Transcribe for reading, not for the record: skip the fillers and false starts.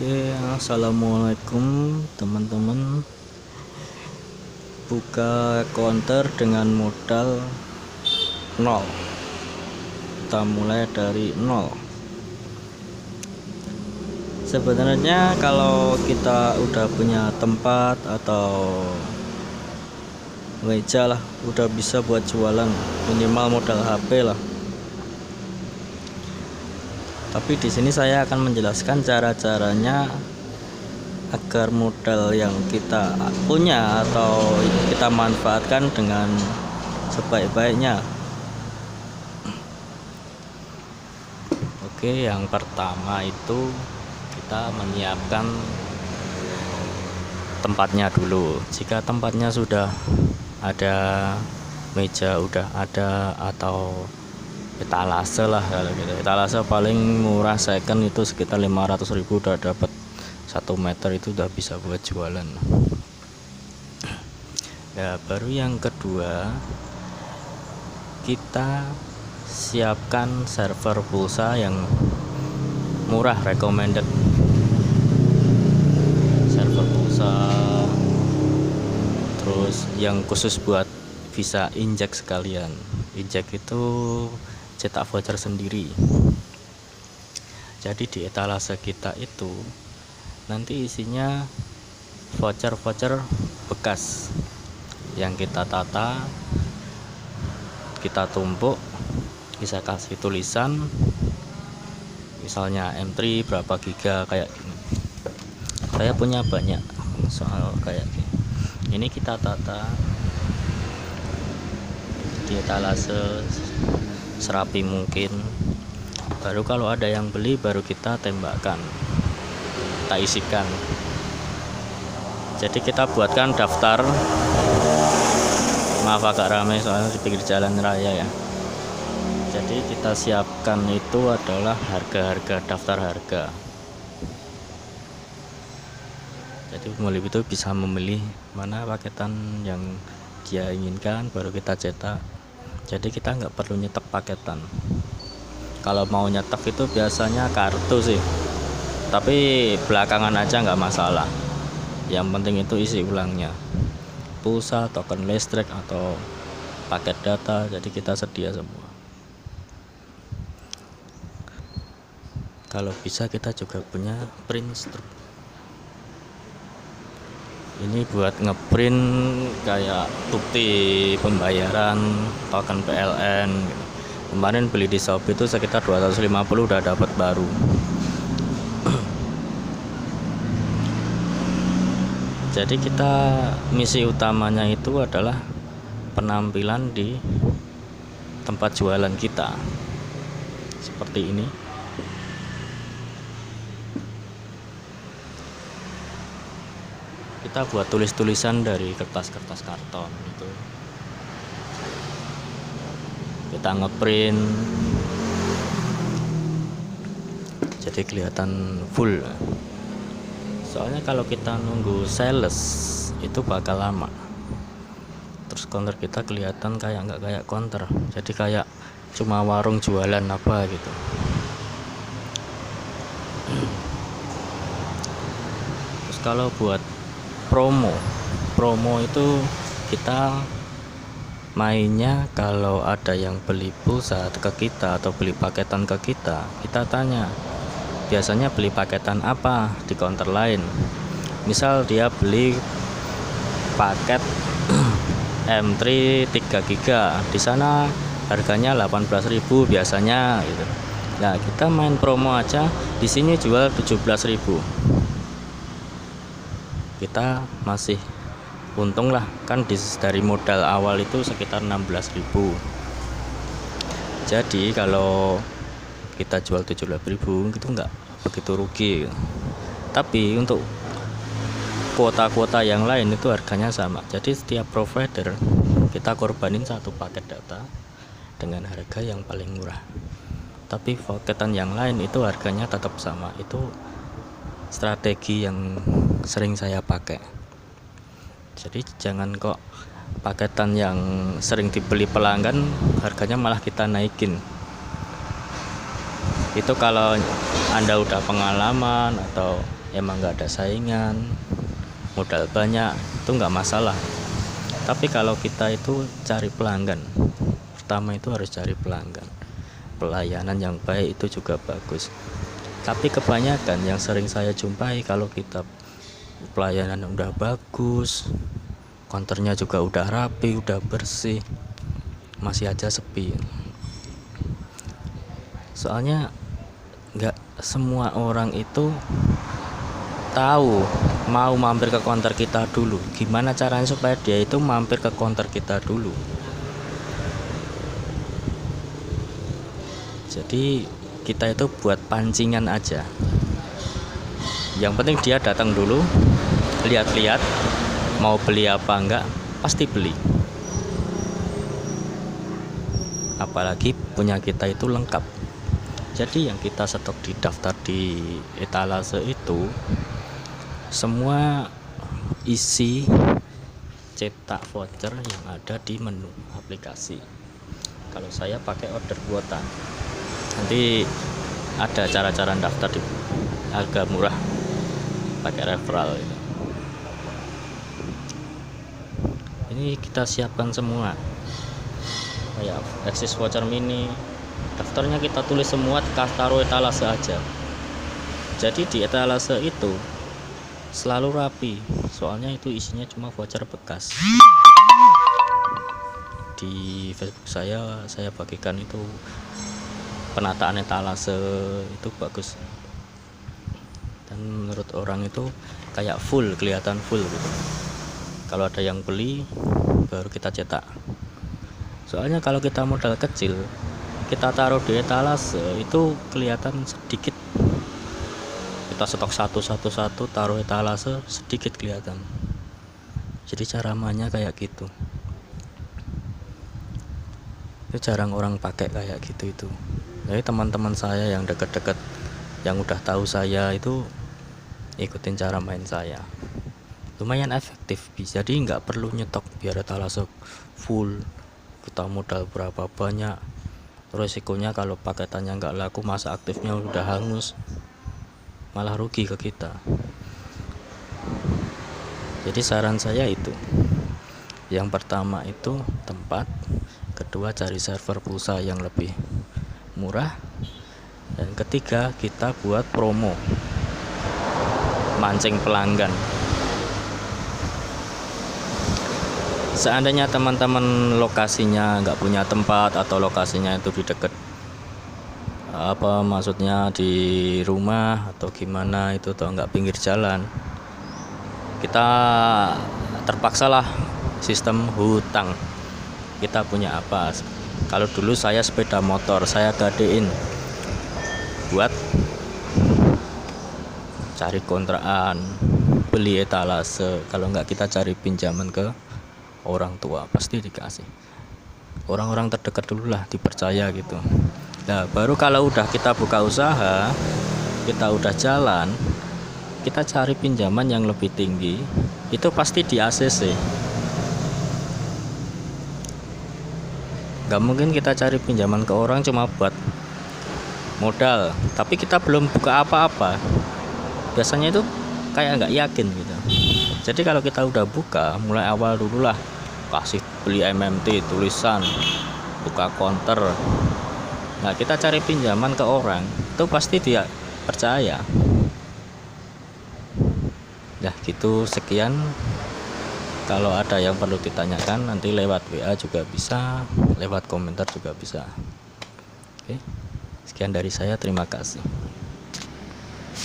Oke, assalamualaikum teman-teman. Buka counter dengan modal 0. Kita mulai dari 0. Sebenarnya kalau kita udah punya tempat atau meja lah, udah bisa buat jualan, minimal modal HP lah. Tapi di sini saya akan menjelaskan cara-caranya agar modal yang kita punya atau kita manfaatkan dengan sebaik-baiknya. Oke, yang pertama itu kita menyiapkan tempatnya dulu. Jika tempatnya sudah ada, meja udah ada, atau etalase lah kalau gitu. Etalase paling murah second itu sekitar 500.000 udah dapat 1 meter, itu udah bisa buat jualan. Nah, baru yang kedua, kita siapkan server pulsa yang murah, recommended server pulsa, terus yang khusus buat bisa injek sekalian. Injek itu cetak voucher sendiri. Jadi di etalase kita itu nanti isinya voucher-voucher bekas yang kita tata, kita tumpuk, bisa kasih tulisan misalnya M3 berapa giga kayak gini. Saya punya banyak soal kayak gini. Ini kita tata di etalase serapi mungkin. Baru kalau ada yang beli baru kita tembakkan, kita isikan. Jadi kita buatkan daftar. Maaf agak ramai soalnya di pinggir jalan raya ya. Jadi kita siapkan itu adalah harga-harga, daftar harga. Jadi pembeli itu bisa memilih mana paketan yang dia inginkan, baru kita cetak. Jadi kita nggak perlu nyetak paketan. Kalau mau nyetak itu biasanya kartu sih, tapi belakangan aja nggak masalah. Yang penting itu isi ulangnya, pulsa, token listrik, atau paket data. Jadi kita sedia semua. Kalau bisa kita juga punya print strip. Ini buat ngeprint kayak bukti pembayaran, token PLN gitu. Kemarin beli di Shopee itu sekitar 250 udah dapat baru. Jadi kita misi utamanya itu adalah penampilan di tempat jualan kita seperti ini. Kita buat tulis-tulisan dari kertas-kertas karton gitu. Kita ngeprint jadi kelihatan full. Soalnya kalau kita nunggu sales itu bakal lama. Terus counter kita kelihatan kayak nggak kayak counter, jadi kayak cuma warung jualan apa gitu. Terus kalau buat promo itu kita mainnya kalau ada yang beli pulsa ke kita atau beli paketan ke kita tanya biasanya beli paketan apa di counter lain. Misal dia beli paket M3 3 giga, di sana harganya 18.000 biasanya gitu. Nah, kita main promo aja, di sini jual 17.000. Kita masih untung lah, kan dari modal awal itu sekitar 16.000. Jadi kalau kita jual 17.000 itu nggak begitu rugi. Tapi untuk kuota-kuota yang lain itu harganya sama. Jadi setiap provider kita korbanin satu paket data dengan harga yang paling murah. Tapi paketan yang lain itu harganya tetap sama. Itu strategi yang sering saya pakai. Jadi jangan kok paketan yang sering dibeli pelanggan harganya malah kita naikin. Itu kalau Anda udah pengalaman atau emang nggak ada saingan, modal banyak, itu nggak masalah. Tapi kalau kita itu cari pelanggan, pertama itu harus cari pelanggan. Pelayanan yang baik itu juga bagus. Tapi kebanyakan yang sering saya jumpai, kalau kita pelayanan udah bagus, counternya juga udah rapi, udah bersih, masih aja sepi. Soalnya nggak semua orang itu tahu mau mampir ke counter kita dulu. Gimana caranya supaya dia itu mampir ke counter kita dulu? Jadi kita itu buat pancingan aja. Yang penting dia datang dulu, lihat-lihat mau beli apa enggak, pasti beli. Apalagi punya kita itu lengkap. Jadi yang kita stok di daftar di etalase itu semua isi cetak voucher yang ada di menu aplikasi. Kalau saya pakai order kuota, nanti ada cara-cara daftar di harga murah pakai referral itu. Ini kita siapkan semua, kayak Axis voucher mini, daftarnya kita tulis semua, taruh etalase aja. Jadi di etalase itu selalu rapi, soalnya itu isinya cuma voucher bekas. Di Facebook saya bagikan itu penataan etalase itu bagus, dan menurut orang itu kayak full, kelihatan full gitu. Kalau ada yang beli baru kita cetak. Soalnya kalau kita modal kecil, kita taruh di etalase itu kelihatan sedikit. Kita stok satu taruh etalase sedikit kelihatan. Jadi cara mainnya kayak gitu. Itu jarang orang pakai kayak gitu itu. Jadi teman-teman saya yang dekat-dekat, yang udah tahu saya itu ikutin cara main saya. Lumayan efektif, jadi nggak perlu nyetok biar etalase full. Kita modal berapa banyak, resikonya kalau paketannya nggak laku, masa aktifnya udah hangus, malah rugi ke kita. Jadi saran saya itu, yang pertama itu tempat, kedua cari server pulsa yang lebih murah, dan ketiga kita buat promo mancing pelanggan. Seandainya teman-teman lokasinya nggak punya tempat, atau lokasinya itu di dekat maksudnya di rumah atau gimana itu, atau nggak pinggir jalan, kita terpaksalah sistem hutang. Kita punya apa? Kalau dulu saya sepeda motor, saya gadein buat cari kontrakan, beli etalase. Kalau nggak kita cari pinjaman ke orang tua, pasti dikasih. Orang-orang terdekat dulu lah, dipercaya gitu. Nah baru kalau udah kita buka usaha, kita udah jalan, kita cari pinjaman yang lebih tinggi, itu pasti di ACC. Gak mungkin kita cari pinjaman ke orang cuma buat modal, tapi kita belum buka apa-apa. Biasanya itu kayak nggak yakin gitu. Jadi kalau kita udah buka, mulai awal dulu lah, kasih beli MMT, tulisan, buka counter. Nah kita cari pinjaman ke orang, itu pasti dia percaya. Ya gitu, sekian. Kalau ada yang perlu ditanyakan, nanti lewat WA juga bisa, lewat komentar juga bisa. Oke, sekian dari saya, terima kasih.